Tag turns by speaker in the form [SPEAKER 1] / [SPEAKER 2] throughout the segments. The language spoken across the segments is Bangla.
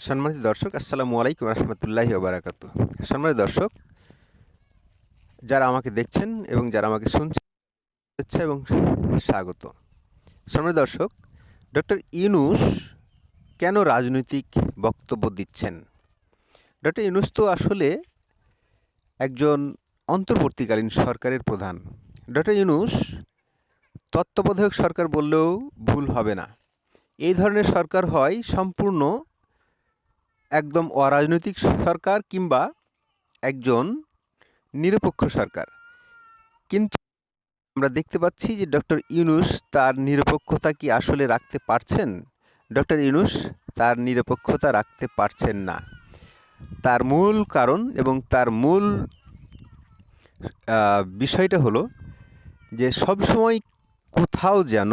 [SPEAKER 1] সম্মানিত দর্শক, আসসালামু আলাইকুম রহমতুল্লাহি ওবারাকাতুহ। সম্মানিত দর্শক, যারা আমাকে দেখছেন এবং যারা আমাকে শুনছেন, শুভেচ্ছা এবং স্বাগত। সম্মানিত দর্শক, ডক্টর ইউনূস কেন রাজনৈতিক বক্তব্য দিচ্ছেন? ডক্টর ইউনূস তো আসলে একজন অন্তর্বর্তীকালীন সরকারের প্রধান। ডক্টর ইউনূস তত্ত্বাবধায়ক সরকার বললেও ভুল হবে না। এই ধরনের সরকার হয় সম্পূর্ণ একদম অরাজনৈতিক সরকার কিংবা একজন নিরপেক্ষ সরকার। কিন্তু আমরা দেখতে পাচ্ছি যে ডক্টর ইউনূস তার নিরপেক্ষতা কি আসলে রাখতে পারছেন? ডক্টর ইউনূস তার নিরপেক্ষতা রাখতে পারছেন না। তার মূল কারণ এবং তার মূল বিষয়টা হলো যে সবসময় কোথাও যেন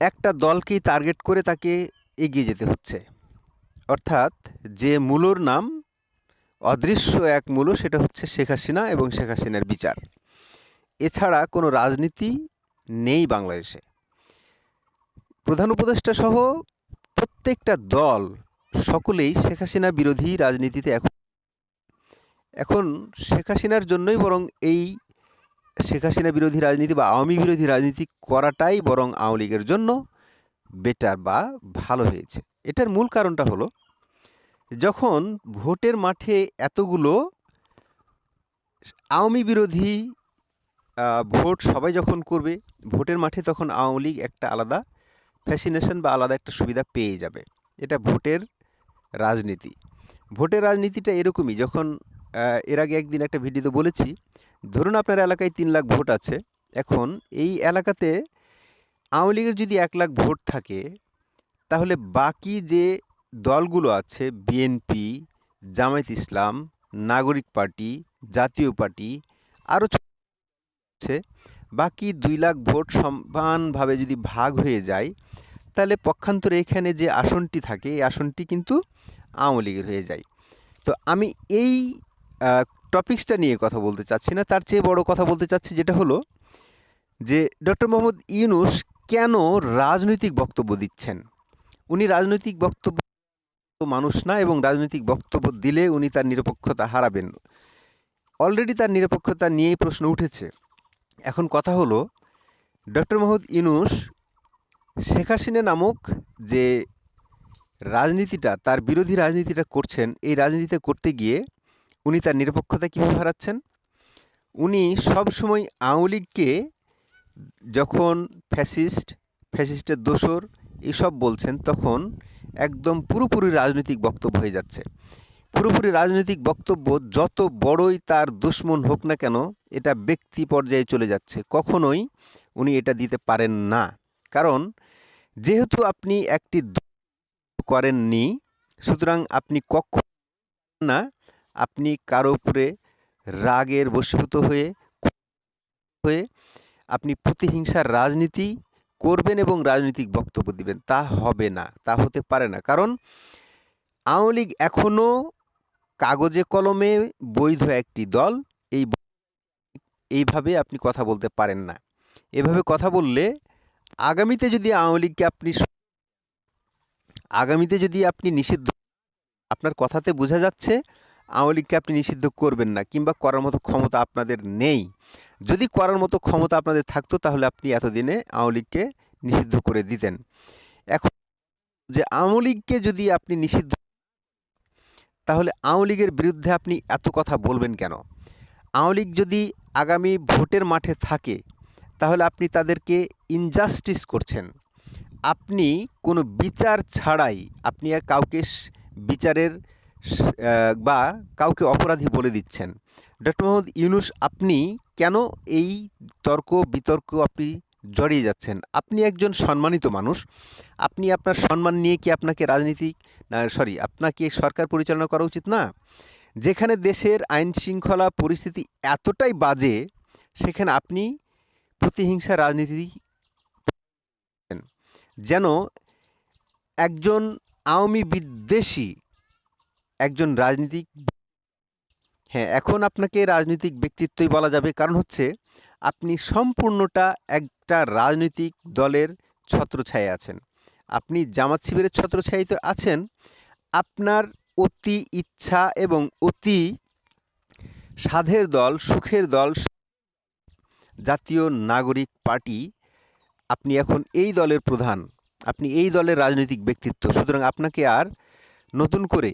[SPEAKER 1] একটা দলকেই টার্গেট করে তাকে এগিয়ে যেতে হচ্ছে। অর্থাৎ যে মূলর নাম অদৃশ্য এক মূল, সেটা হচ্ছে শেখ হাসিনা এবং শেখ হাসিনার বিচার। এছাড়া কোনো রাজনীতি নেই বাংলাদেশে। প্রধান উপদেষ্টা সহ প্রত্যেকটা দল সকলেই শেখ হাসিনা বিরোধী রাজনীতিতে এখন শেখ হাসিনার জন্যই বরং এই শেখ হাসিনা বিরোধী রাজনীতি বা আওয়ামী বিরোধী রাজনীতি করাটাই বরং আওয়ামী লীগের জন্য বেটার বা ভালো হয়েছে। এটার মূল কারণটা হলো, যখন ভোটের মাঠে এতগুলো আওয়ামী বিরোধী ভোট সবাই যখন করবে ভোটের মাঠে, তখন আওয়ামী লীগ একটা আলাদা ফ্যাসিনেশন বা আলাদা একটা সুবিধা পেয়ে যাবে। এটা ভোটের রাজনীতি। ভোটের রাজনীতিটা এরকমই। যখন এর আগে একদিন একটা ভিডিওতে বলেছি, ধরুন আপনার এলাকায় 3 লাখ ভোট আছে। এখন এই এলাকাতে আওয়ামী লীগের যদি 1 লাখ ভোট থাকে, তাহলে বাকি যে দলগুলো আছে, বিএনপি, জামায়াত ইসলাম, নাগরিক পার্টি, জাতীয় পার্টি, আরও আছে, বাকি 2 লাখ ভোট সমানভাবে যদি ভাগ হয়ে যায়, তাহলে পক্ষান্তরে এখানে যে আসনটি থাকে, এই আসনটি কিন্তু আওয়ামী লীগের হয়ে যায়। তো আমি এই টপিকসটা নিয়ে কথা বলতে চাচ্ছি না, তার চেয়ে বড় কথা বলতে চাচ্ছি, যেটা হলো যে ডক্টর মোহাম্মদ ইউনূস কেন রাজনৈতিক বক্তব্য দিচ্ছেন। উনি রাজনৈতিক বক্তব্য মানুষ না, এবং রাজনৈতিক বক্তব্য দিলে উনি তার নিরপেক্ষতা হারাবেন। অলরেডি তার নিরপেক্ষতা নিয়েই প্রশ্ন উঠেছে। এখন কথা হলো, ডক্টর মোহাম্মদ ইউনূস শেখ হাসিনা নামক যে রাজনীতিটা, তার বিরোধী রাজনীতিটা করছেন, এই রাজনীতিটা করতে গিয়ে উনি তার নিরপেক্ষতা কীভাবে হারাচ্ছেন? উনি সবসময় আওয়ামী লীগকে যখন ফ্যাসিস্টের দোসর এসব বলছেন, তখন একদম পুরোপুরি রাজনৈতিক বক্তব্য হয়ে যাচ্ছে। পুরোপুরি রাজনৈতিক বক্তব্য, যত বড়ই তার দুশমন হোক না কেন, এটা ব্যক্তি পর্যায়ে চলে যাচ্ছে। কখনোই উনি এটা দিতে পারেন না। কারণ যেহেতু আপনি একটি করেননি, সুতরাং আপনি কখন না আপনি কারো উপরে রাগের বশীভূত হয়ে আপনি প্রতিহিংসার রাজনীতি করবেন এবং রাজনৈতিক বক্তব্য দিবেন, তা হবে না, তা হতে পারে না। কারণ আওয়ামী লীগ এখনও কাগজে কলমে বৈধ একটি দল। এইভাবে আপনি কথা বলতে পারেন না। এভাবে কথা বললে আগামীতে যদি আওয়ামী লীগকে আপনি নিষিদ্ধ, আপনার কথাতে বোঝা যাচ্ছে আওয়ামী লীগকে আপনি নিষিদ্ধ করবেন না, কিংবা করার মতো ক্ষমতা আপনাদের নেই। যদি করার মতো ক্ষমতা আপনাদের থাকতো, তাহলে আপনি এতদিনে আওয়ামী লীগকে নিষিদ্ধ করে দিতেন। এখন যে আওয়ামী লীগকে যদি আপনি নিষিদ্ধ, তাহলে আওয়ামী লীগের বিরুদ্ধে আপনি এত কথা বলবেন কেন? আওয়ামী লীগ যদি আগামী ভোটের মাঠে থাকে, তাহলে আপনি তাদেরকে ইনজাস্টিস করছেন। আপনি কোনো বিচার ছাড়াই আপনি কাউকে বিচারের বা কাউকে অপরাধী বলে দিচ্ছেন। ডক্টর মোহাম্মদ ইউনূস, আপনি কেন এই তর্ক বিতর্ক আপনি জড়িয়ে যাচ্ছেন? আপনি একজন সম্মানিত মানুষ। আপনি আপনার সম্মান নিয়ে কি আপনাকে আপনাকে সরকার পরিচালনা করা উচিত না? যেখানে দেশের আইন শৃঙ্খলা পরিস্থিতি এতটাই বাজে, সেখানে আপনি প্রতিহিংসা রাজনীতি যেন একজন আওয়ামী বিদ্বেষী একজন রাজনীতিক। হ্যাঁ, এখন আপনাকে রাজনৈতিক ব্যক্তিত্বই বলা যাবে। কারণ হচ্ছে আপনি সম্পূর্ণটা একটা রাজনৈতিক দলের ছত্রছায়ায় আছেন। আপনি জামাত শিবিরের ছত্রছায়ায় আছেন, আপনার অতি ইচ্ছা এবং অতি সাধের দল, সুখের দল জাতীয় নাগরিক পার্টি। আপনি এখন এই দলের প্রধান, আপনি এই দলের রাজনৈতিক ব্যক্তিত্ব। সুতরাং আপনাকে আর নতুন করে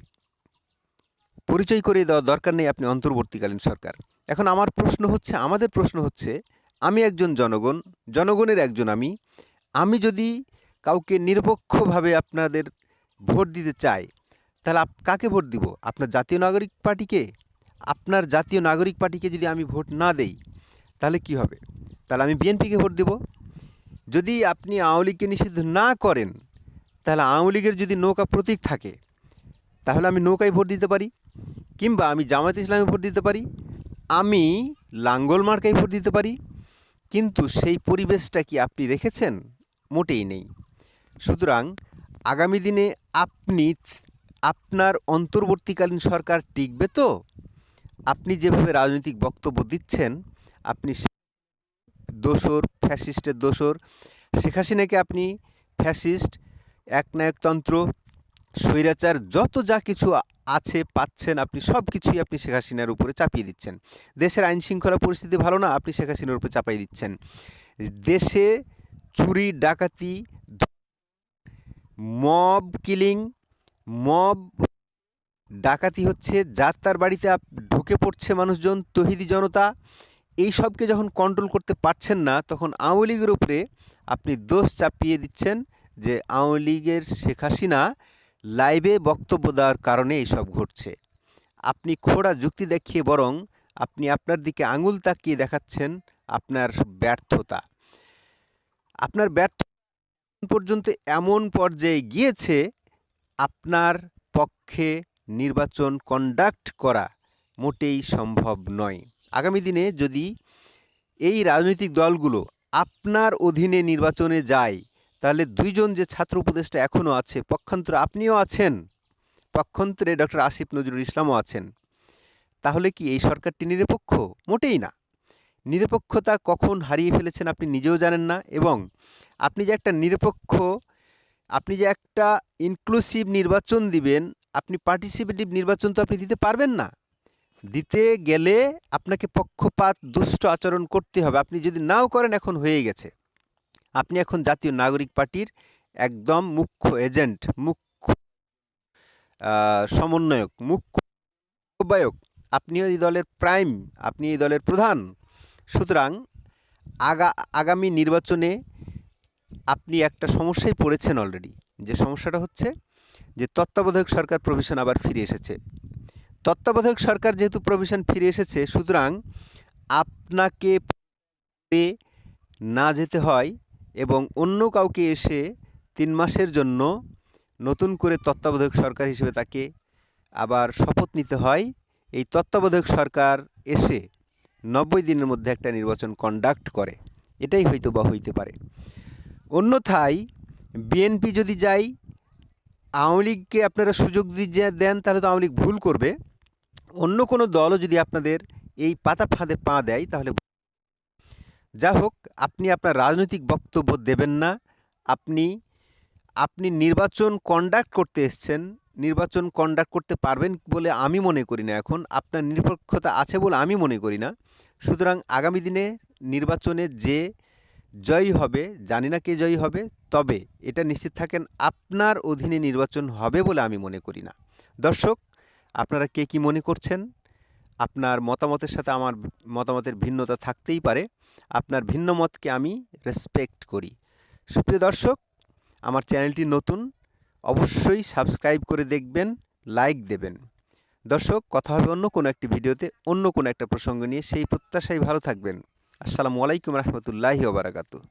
[SPEAKER 1] পরিচয় করে দেওয়ার দরকার নেই, আপনি অন্তর্বর্তীকালীন সরকার। এখন আমাদের প্রশ্ন হচ্ছে, আমি একজন জনগণের একজন আমি যদি কাউকে নিরপেক্ষভাবে আপনাদের ভোট দিতে চাই, তাহলে কাকে ভোট দিব? আপনার জাতীয় নাগরিক পার্টিকে? আপনার জাতীয় নাগরিক পার্টিকে যদি আমি ভোট না দেই, তাহলে কি হবে? তাহলে আমি বিএনপিকে ভোট দেব। যদি আপনি আওয়ামী লীগকে নিষিদ্ধ না করেন, তাহলে আওয়ামী লীগের যদি নৌকা প্রতীক থাকে, তাহলে আমি নৌকায় ভোট দিতে পারি, কিংবা আমি জামায়াত ইসলামে ভোট দিতে পারি, আমি লাঙ্গল মার্কায় ভোট দিতে পারি। কিন্তু সেই পরিবেশটা কি আপনি রেখেছেন? মোটেই নেই। সুতরাং আগামী দিনে আপনার অন্তর্বর্তীকালীন সরকার টিকবে তো? আপনি যেভাবে রাজনৈতিক বক্তব্য দিচ্ছেন, আপনি দোসর, ফ্যাসিস্টের দোসর। শেখ হাসিনাকে আপনি ফ্যাসিস্ট, একনায়কতন্ত্র, স্বৈরাচার, যত যা কিছু আছে পাচ্ছেন, আপনি সব কিছুই আপনি শেখ হাসিনার উপরে চাপিয়ে দিচ্ছেন। দেশের আইন শৃঙ্খলা পরিস্থিতি ভালো না, আপনি শেখ হাসিনার উপরে চাপিয়ে দিচ্ছেন। দেশে চুরি, ডাকাতি, মব কিলিং, মব ডাকাতি হচ্ছে, যার তার বাড়িতে ঢুকে পড়ছে মানুষজন, তৌহিদি জনতা। এই সবকে যখন কন্ট্রোল করতে পারছেন না, তখন আওয়ামী লীগের উপরে আপনি দোষ চাপিয়ে দিচ্ছেন যে আওয়ামী লীগের শেখ হাসিনা লাইভে বক্তব্য দেওয়ার কারণে এইসব ঘটছে। আপনি খোঁড়া যুক্তি দেখিয়ে বরং আপনি আপনার দিকে আঙুল তাকিয়ে দেখাচ্ছেন আপনার ব্যর্থতা। আপনার পর্যন্ত এমন পর্যায়ে গিয়েছে, আপনার পক্ষে নির্বাচন কন্ডাক্ট করা মোটেই সম্ভব নয়। আগামী দিনে যদি এই রাজনৈতিক দলগুলো আপনার অধীনে নির্বাচনে যায়, তাহলে দুইজন যে ছাত্র উপদেষ্টা এখনও আছে, পক্ষান্তরে আপনিও আছেন, পক্ষান্তরে ডক্টর আসিফ নজরুল ইসলামও আছেন, তাহলে কি এই সরকারটি নিরপেক্ষ? মোটেই না। নিরপেক্ষতা কখন হারিয়ে ফেলেছেন আপনি নিজেও জানেন না। এবং আপনি যে একটা নিরপেক্ষ, আপনি যে একটা ইনক্লুসিভ নির্বাচন দিবেন, আপনি পার্টিসিপেটিভ নির্বাচন তো আপনি দিতে পারবেন না। দিতে গেলে আপনাকে পক্ষপাত, দুষ্ট আচরণ করতে হবে। আপনি যদি নাও করেন, এখন হয়ে গেছে। আপনি এখন জাতীয় নাগরিক পার্টির একদম মুখ্য এজেন্ট, মুখ্য সমন্বয়ক, মুখ্য আহ্বায়ক। আপনিও এই দলের প্রাইম, আপনি এই দলের প্রধান। সুতরাং আগামী নির্বাচনে আপনি একটা সমস্যায় পড়েছেন অলরেডি। যে সমস্যাটা হচ্ছে যে তত্ত্বাবধায়ক সরকার প্রভিশন আবার ফিরে এসেছে। তত্ত্বাবধায়ক সরকার যেহেতু প্রভিশন ফিরে এসেছে, সুতরাং আপনাকে না যেতে হয় এবং অন্য কাউকে এসে 3 মাসের জন্য নতুন করে তত্ত্বাবধায়ক সরকার হিসেবে তাকে আবার শপথ নিতে হয়। এই তত্ত্বাবধায়ক সরকার এসে 90 দিনের মধ্যে একটা নির্বাচন কন্ডাক্ট করে, এটাই হয়তো বা হইতে পারে। অন্যথায় বিএনপি যদি যায়, আওয়ামী লীগকে আপনারা সুযোগ দিয়ে দেন, তাহলে তো আওয়ামী লীগ ভুল করবে। অন্য কোনো দলও যদি আপনাদের এই পাতা ফাঁদে পা দেয়, তাহলে যা হোক, আপনি আপনার রাজনৈতিক বক্তব্য দেবেন না। আপনি নির্বাচন কন্ডাক্ট করতে এসছেন, নির্বাচন কন্ডাক্ট করতে পারবেন বলে আমি মনে করি না। এখন আপনার নিরপেক্ষতা আছে বলে আমি মনে করি না। সুতরাং আগামী দিনে নির্বাচনে যে জয়ী হবে, জানি না কে জয়ী হবে, তবে এটা নিশ্চিত থাকেন আপনার অধীনে নির্বাচন হবে বলে আমি মনে করি না। দর্শক, আপনারা কে কী মনে করছেন? আপনার মতামতের সাথে আমার মতামতের ভিন্নতা থাকতেই পারে। আপনার ভিন্ন মতকে আমি রেসপেক্ট করি। সুপ্রিয় দর্শক, আমার চ্যানেলটি নতুন, অবশ্যই সাবস্ক্রাইব করে দেখবেন, লাইক দেবেন। দর্শক, কথা হবে অন্য কোনো একটি ভিডিওতে, অন্য কোনো একটা প্রসঙ্গ নিয়ে। সেই প্রত্যাশায় ভালো থাকবেন। আসসালামু আলাইকুম রহমতুল্লাহি ওয়া বারাকাতুহু।